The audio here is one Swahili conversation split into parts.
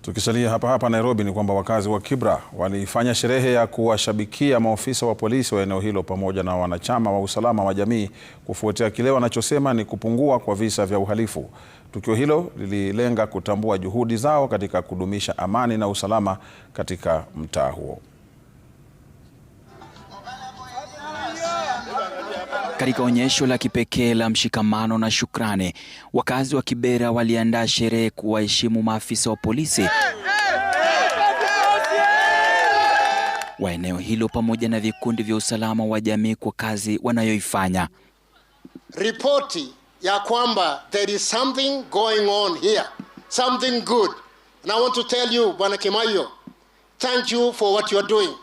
Tukisalia hapa Nairobi ni kwamba wakazi wa Kibra walifanya sherehe ya kuwashabikia maofisa wa polisi wa eneo hilo pamoja na wanachama wa usalama wa jamii kufuatia kile wanachosema ni kupungua kwa visa vya uhalifu. Tukio hilo lililenga kutambua juhudi zao katika kudumisha amani na usalama katika mtaa huo. Katika onyesho la kipekee la mshikamano na shukrani, wakazi wa Kibera waliandaa sherehe kuwaheshimu maafisa wa polisi wa eneo hilo pamoja na vikundi vya usalama wa jamii kwa kazi wanayoifanya. Ripoti ya kwamba there is something going on here, something good. And I want to tell you, Bwana Kimayo, thank you for what you are doing.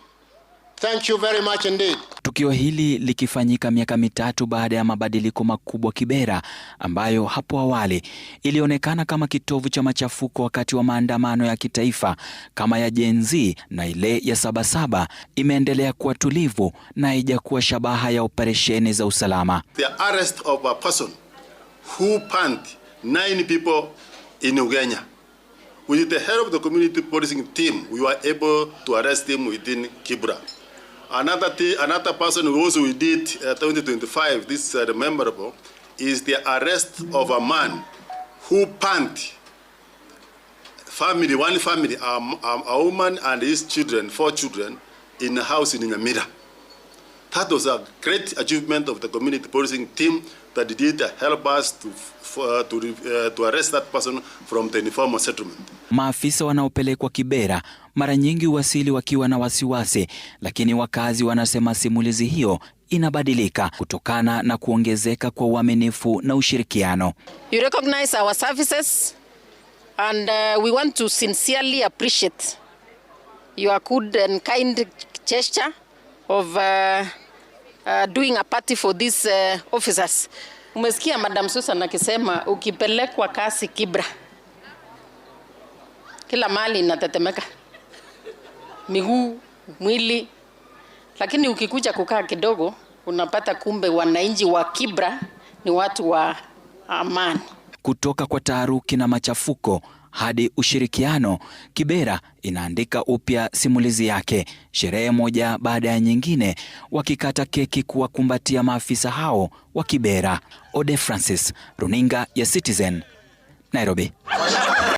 Thank you very much indeed. Tukio hili likifanyika miaka mitatu baada ya mabadiliko makubwa Kibera, ambayo hapo awali ilionekana kama kitovu cha machafuko wakati wa maandamano ya kitaifa kama ya Gen Z na ile ya Sabasaba, imeendelea kuwa tulivu na haijakuwa shabaha ya operesheni za usalama. The arrest of a person who punched 9 people in Ugenya. With the help of the community policing team, we were able to arrest him within Kibra. Another person who also we did 2025, this is memorable, is the arrest of a man who punched one family, a woman and his children, 4 children, in a house in Nyamira. That was a great achievement of the community policing team that did help us to arrest that person from the informal settlement. Maafisa wanaopelekwa Kibera mara nyingi huwasili wakiwa na wasiwasi, lakini wakazi wanasema simulizi hiyo inabadilika kutokana na kuongezeka kwa uaminifu na ushirikiano. You recognize our services and we want to sincerely appreciate your good and kind gesture of doing a party for these officers. Umesikia Madam Susan akisema ukipelekwa kasi Kibra, kila mali inatetemeka, miguu, mwili, lakini ukikuja kukaa kidogo unapata kumbe wananchi wa Kibra ni watu wa amani. Kutoka kwa taharuki na machafuko hadi ushirikiano, Kibera inaandika upya simulizi yake, sherehe moja baada ya nyingine, wakikata keki kuwakumbatia maafisa hao wa Kibera. Ode Francis, Runinga ya Citizen, Nairobi.